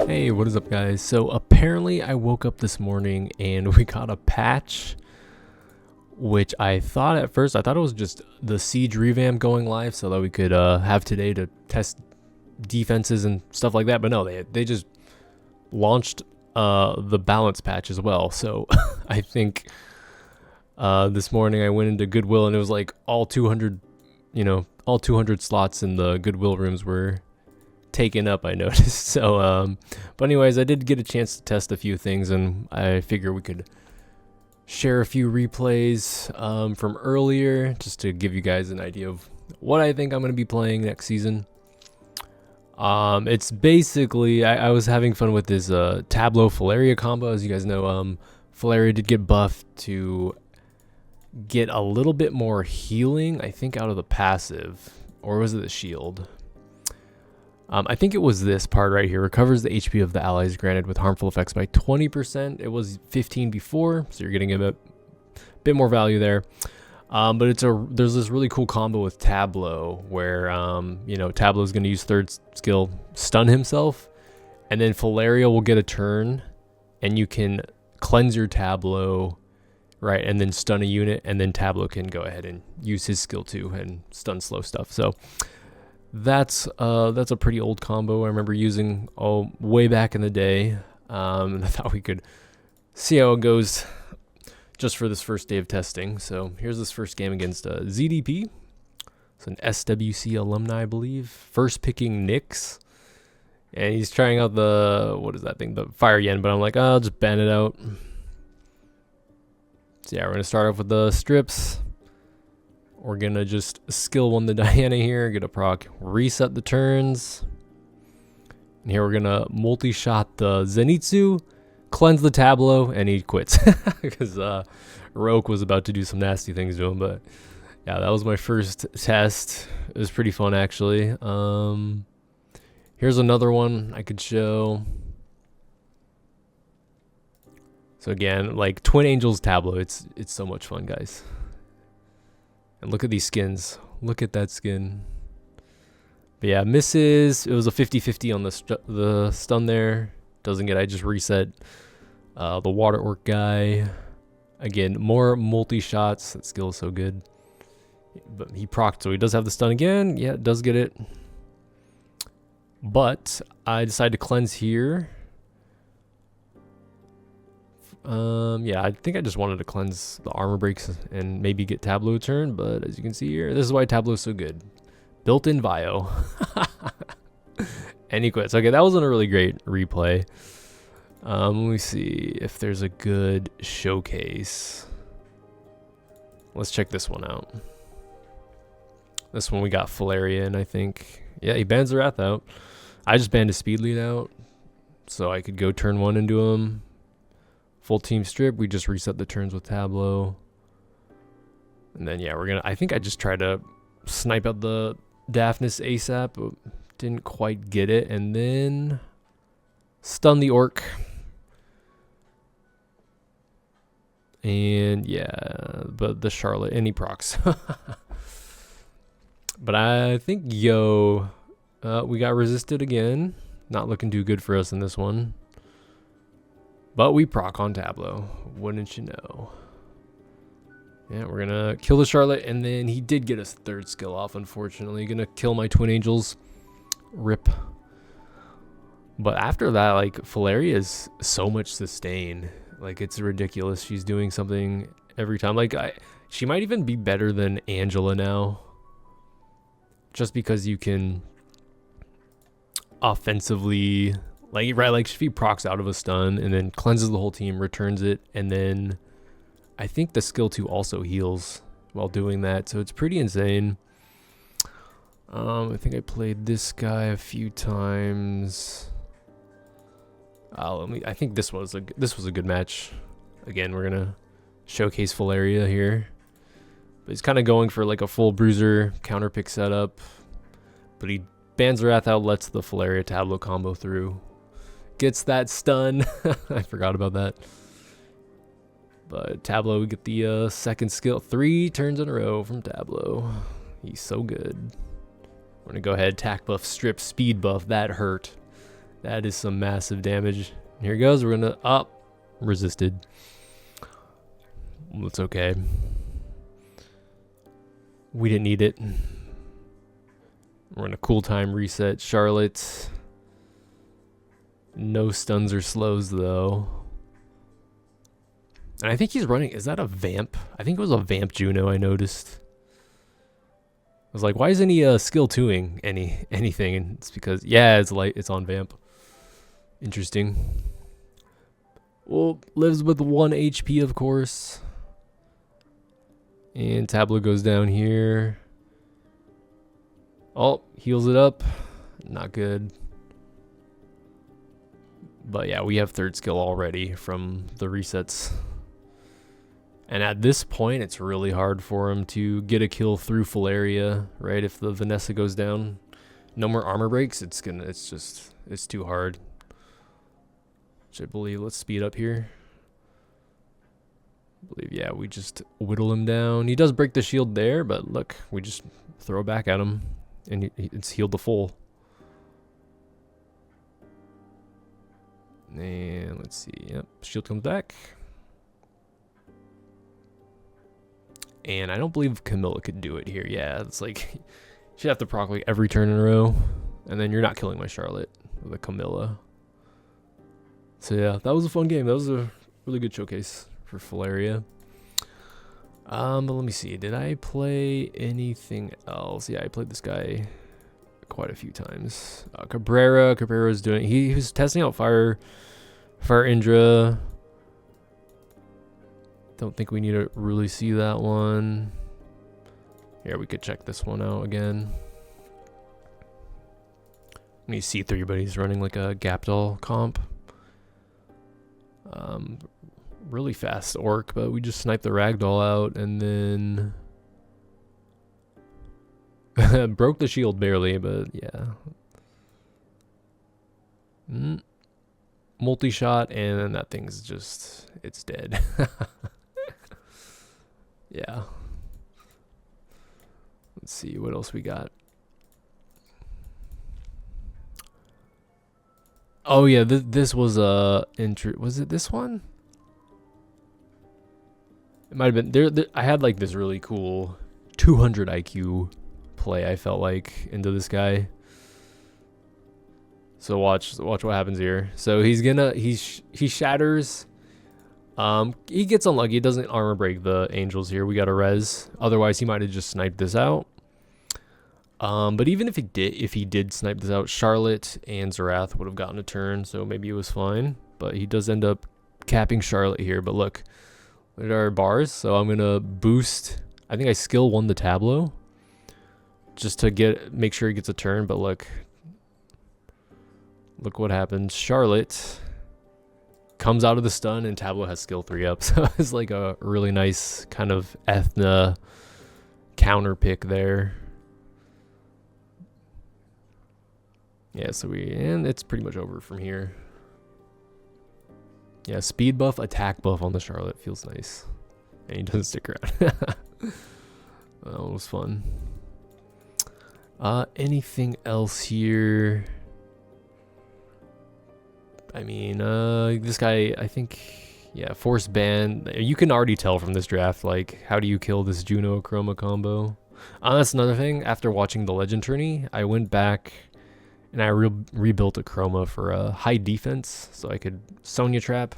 Hey, what is up, guys? So apparently I woke up this morning and we got a patch, which I thought at first, I thought it was just the Siege revamp going live so that we could have today to test defenses and stuff like that. But no, they just launched the balance patch as well. So I think this morning I went into Goodwill and it was like all 200, all 200 slots in the Goodwill rooms were taken up, I noticed. So but anyways, I did get a chance to test a few things and I figure we could share a few replays from earlier just to give you guys an idea of what I think I'm going to be playing next season. It's basically I was having fun with this Tableau Falaria combo. As you guys know, Falaria did get buffed to get a little bit more healing, I think, out of the passive, or was it the shield? I think it was this part right here. Recovers the HP of the allies granted with harmful effects by 20%. It was 15 before, so you're getting a bit more value there. But there's this really cool combo with Tableau where Tableau is going to use third skill, stun himself, and then Falaria will get a turn, and you can cleanse your Tableau, right, and then stun a unit, and then Tableau can go ahead and use his skill too and stun slow stuff. So that's a pretty old combo. I remember using way back in the day. I thought we could see how it goes just for this first day of testing. So here's this first game against ZDP. It's an SWC alumni, I believe. First picking Nyx, and he's trying out the Fire Yen, but I'm like, I'll just ban it out. So yeah, we're gonna start off with the strips. We're going to just skill 1 the Diana here, get a proc, reset the turns. And here we're going to multi-shot the Zenitsu, cleanse the Tableau, and he quits. Because Roke was about to do some nasty things to him. But yeah, that was my first test. It was pretty fun, actually. Here's another one I could show. So again, like Twin Angels Tableau, it's so much fun, guys. And look at these skins. Look at that skin. But yeah, misses. It was a 50-50 on the stun there. Doesn't get. I just reset the water orc guy. Again, more multi-shots. That skill is so good. But he procced, so he does have the stun again. Yeah, it does get it. But I decided to cleanse here. Yeah, I think I just wanted to cleanse the armor breaks and maybe get Tableau turn, but as you can see here, this is why Tableau is so good. Built-in Vio. And he quits. Okay, that wasn't a really great replay. Let me see if there's a good showcase. Let's check this one out. This one we got Falaria in, I think. Yeah, he bans the Wrath out. I just banned his speed lead out, so I could go turn 1 into him. Full team strip, we just reset the turns with Tableau. And then yeah, I think I just tried to snipe out the Daphnis ASAP, but didn't quite get it. And then stun the orc. And yeah, but the Charlotte, any procs. But I think we got resisted again. Not looking too good for us in this one. But we proc on Tableau, wouldn't you know? Yeah, we're going to kill the Charlotte, and then he did get his third skill off, unfortunately. Going to kill my Twin Angels. Rip. But after that, like, Falaria is so much sustain. Like, it's ridiculous. She's doing something every time. Like, she might even be better than Angela now. Just because you can offensively... Like she procs out of a stun and then cleanses the whole team, returns it, and then I think the skill 2 also heals while doing that, so it's pretty insane. I think I played this guy a few times. I think this was a good match. Again, we're gonna showcase Falaria here, but he's kind of going for like a full bruiser counter pick setup, but he bans Wrath out, lets the Falaria Tableau combo through. Gets that stun. I forgot about that. But Tableau, we get the second skill. 3 turns in a row from Tableau. He's so good. We're going to go ahead, attack buff, strip, speed buff. That hurt. That is some massive damage. Here he goes. We're gonna up. Resisted. It's okay. We didn't need it. We're gonna cool time reset Charlotte. No stuns or slows though. And I think he's running. Is that a vamp? I think it was a vamp Juno. I noticed. I was like, why isn't he skill 2ing anything? And it's because it's on vamp. Interesting. Well, lives with 1 HP of course. And Tableau goes down here. Oh, heals it up. Not good. But yeah, we have 3rd skill already from the resets. And at this point, it's really hard for him to get a kill through full area, right? If the Vanessa goes down, no more armor breaks, it's too hard. Which I believe, let's speed up here. I believe, yeah, we just whittle him down. He does break the shield there, but look, we just throw it back at him, and it's healed to full. And let's see, yep, shield comes back. And I don't believe Camilla could do it here. Yeah, it's like, you should have to proc like every turn in a row, and then you're not killing my Charlotte with a Camilla. So yeah, that was a fun game. That was a really good showcase for Falaria. But let me see. Did I play anything else? Yeah, I played this guy quite a few times. Cabrera's doing. He was testing out Fire Indra. Don't think we need to really see that one. Here, we could check this one out again. He's C3, but he's running like a Gapdol comp. Really fast orc, but we just sniped the ragdoll out and then broke the shield barely, but yeah. Multi-shot, and then that thing's just, it's dead. Yeah. Let's see what else we got. Oh yeah, this was was it this one? It might have been there. I had like this really cool 200 IQ play. I felt like into this guy. So watch what happens here. So he shatters. He gets unlucky. He doesn't armor break the angels here. We got a res. Otherwise, he might have just sniped this out. But even if he did snipe this out, Charlotte and Zerath would have gotten a turn. So maybe it was fine. But he does end up capping Charlotte here. But look at our bars. So I'm gonna boost. I think I skill 1 the Tableau, just to make sure he gets a turn. But look what happens. Charlotte comes out of the stun, and Tableau has skill 3 up. So it's like a really nice kind of Ethna counter pick there. Yeah, so and it's pretty much over from here. Yeah, speed buff, attack buff on the Charlotte feels nice. And he doesn't stick around. That was fun. Anything else here? I mean, this guy, I think, yeah, force ban. You can already tell from this draft, like, how do you kill this Juno Chroma combo? That's another thing. After watching the Legend Tourney, I went back and I rebuilt a Chroma for high defense, so I could Sonya trap,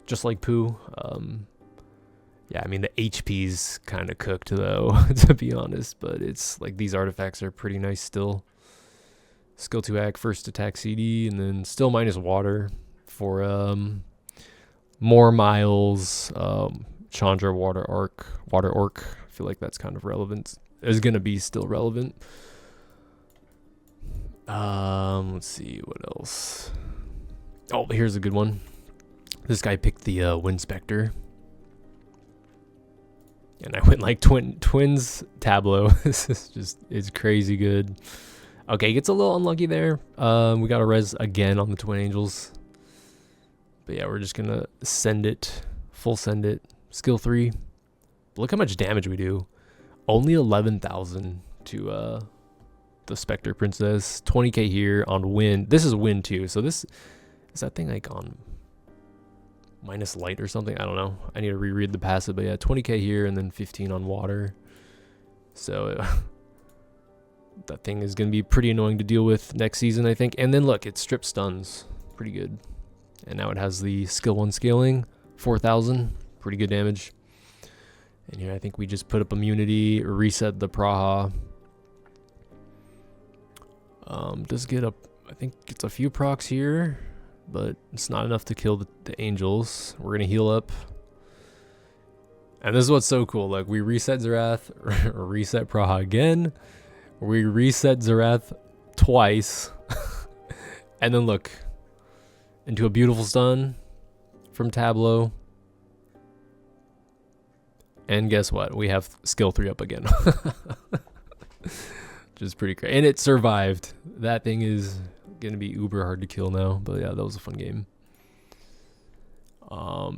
just like Pooh. Yeah, I mean, the HP's kind of cooked, though, to be honest, but it's, like, these artifacts are pretty nice still. Skill 2 act, first attack CD, and then still minus water for more miles. Chandra water orc. I feel like that's kind of relevant. Is gonna be still relevant. Let's see what else. Oh, here's a good one. This guy picked the Windspector, and I went like twins Tableau. This is just, it's crazy good. Okay, gets a little unlucky there. We got a res again on the Twin Angels. But yeah, we're just gonna send it, full send it, skill 3. Look how much damage we do. Only 11,000 to the Spectre Princess. 20k here on wind. This is wind too. So this is that thing like on minus light or something. I don't know. I need to reread the passive, but yeah, 20k here and then 15 on water. So that thing is going to be pretty annoying to deal with next season, I think. And then look, it strip stuns. Pretty good. And now it has the skill 1 scaling. 4,000. Pretty good damage. And here I think we just put up immunity, reset the Praha. Does get up, I think it's a few procs here, but it's not enough to kill the angels. We're going to heal up. And this is what's so cool. Like, we reset Zerath, reset Praha again. We reset Zerath twice. And then look, into a beautiful stun from Tableau. And guess what? We have skill 3 up again. Which is pretty great. And it survived. That thing is going to be uber hard to kill now. But yeah, that was a fun game. I'll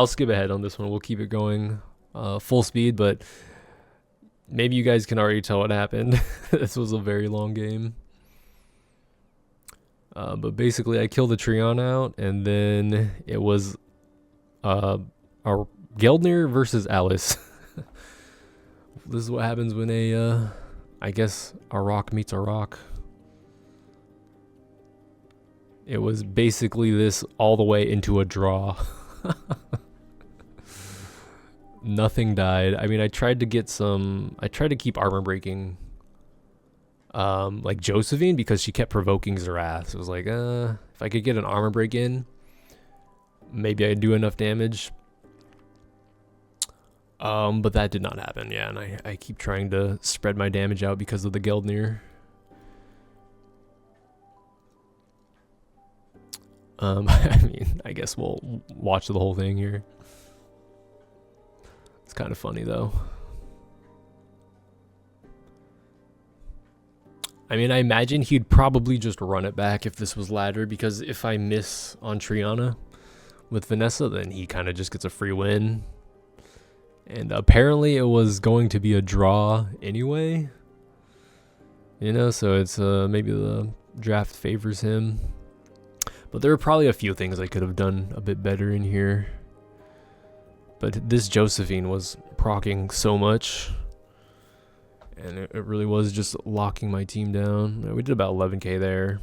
skip ahead on this one. We'll keep it going full speed, but maybe you guys can already tell what happened. This was a very long game. But basically, I killed the Trion out, and then it was our Geldnir versus Alice. This is what happens when I guess a rock meets a rock. It was basically this all the way into a draw. Nothing died. I mean, I tried to keep armor breaking like Josephine, because she kept provoking Zerath. So it was like, if I could get an armor break in, maybe I'd do enough damage. But that did not happen. Yeah, and I keep trying to spread my damage out because of the Geldnir. I mean, I guess we'll watch the whole thing here. It's kind of funny though. I mean, I imagine he'd probably just run it back if this was ladder, because if I miss on Triana with Vanessa, then he kind of just gets a free win. And apparently it was going to be a draw anyway. You know, so it's maybe the draft favors him. But there are probably a few things I could have done a bit better in here. But this Josephine was proccing so much. And it really was just locking my team down. We did about 11k there.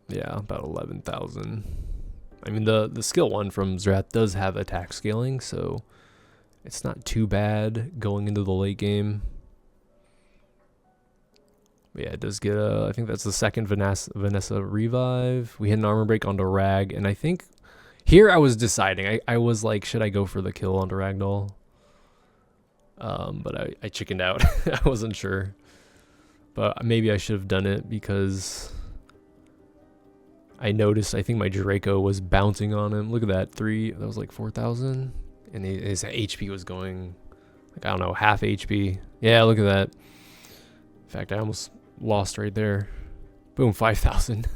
Yeah, about 11,000. I mean, the skill 1 from Zerath does have attack scaling, so it's not too bad going into the late game. But yeah, it does get I think that's the second Vanessa revive. We hit an armor break onto Rag, and I think here I was deciding. I was like, should I go for the kill onto Ragdoll? But I chickened out. I wasn't sure. But maybe I should have done it, because I noticed, I think my Draco was bouncing on him. Look at that, that was like 4,000. And his HP was going, like, I don't know, half HP. Yeah, look at that. In fact, I almost lost right there. Boom, 5,000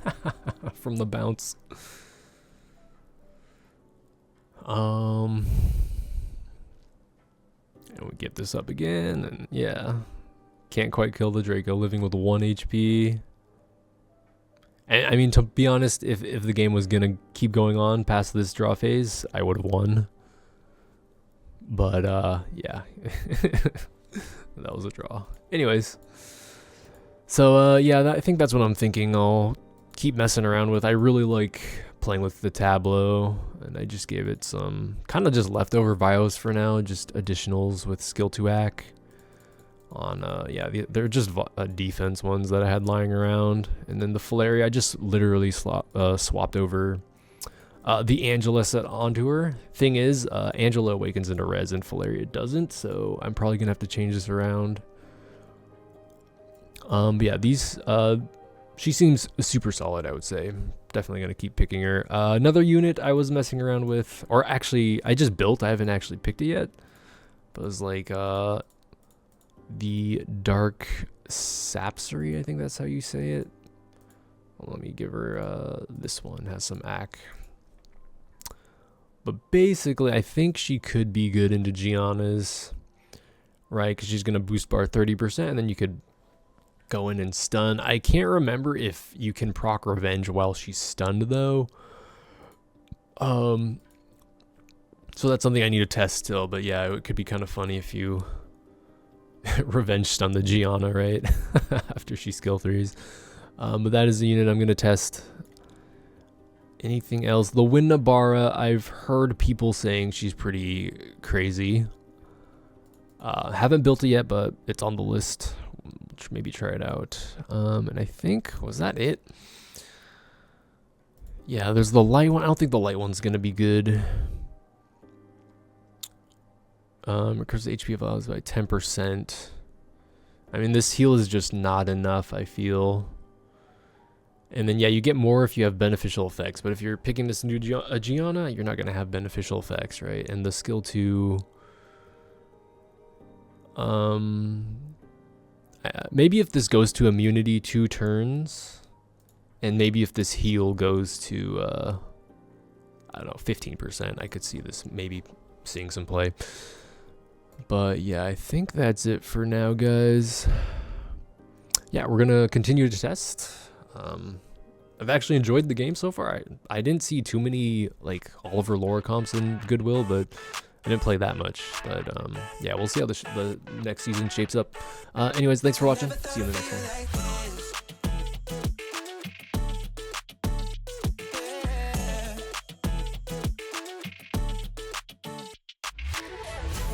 from the bounce. And we get this up again, and yeah. Can't quite kill the Draco, living with 1 HP. And I mean, to be honest, if the game was going to keep going on past this draw phase, I would have won. But, yeah. That was a draw. Anyways. So, yeah, I think that's what I'm thinking I'll keep messing around with. I really like playing with the Tableau, and I just gave it some kind of just leftover bios for now, just additionals with skill 2 ac. On yeah, they're just defense ones that I had lying around. And then the Falaria, I just literally swapped over the Angela set onto her. Thing is, Angela awakens into res and Falaria doesn't, so I'm probably gonna have to change this around. But yeah, these she seems super solid, I would say. Definitely gonna keep picking her. Another unit I was messing around with, or actually I just built, I haven't actually picked it yet, but it was like the Dark Sapsery, I think that's how you say it. Well, let me give her this one, has some ac. But basically, I think she could be good into Gianna's. right? Because she's going to boost bar 30%, and then you could go in and stun. I can't remember if you can proc Revenge while she's stunned, though. So that's something I need to test still, but yeah, it could be kind of funny if you Revenge stun the Gianna, right? After she skill 3s. But that is the unit I'm going to test. Anything else? The Winnabara, I've heard people saying she's pretty crazy. Haven't built it yet, but it's on the list. Which maybe try it out. And I think, was that it? Yeah, there's the light one. I don't think the light one's going to be good. Recovers the HP of others by 10%. I mean, this heal is just not enough, I feel. And then, yeah, you get more if you have beneficial effects. But if you're picking this new Gianna, you're not going to have beneficial effects, right? And the skill 2... maybe if this goes to immunity 2 turns, and maybe if this heal goes to, I don't know, 15%, I could see this maybe seeing some play. But yeah, I think that's it for now, guys. Yeah, we're going to continue to test. I've actually enjoyed the game so far. I didn't see too many, like, Oliver lore comps in Goodwill, but I didn't play that much. But yeah, we'll see how the next season shapes up. Anyways, thanks for watching. See you in the next one.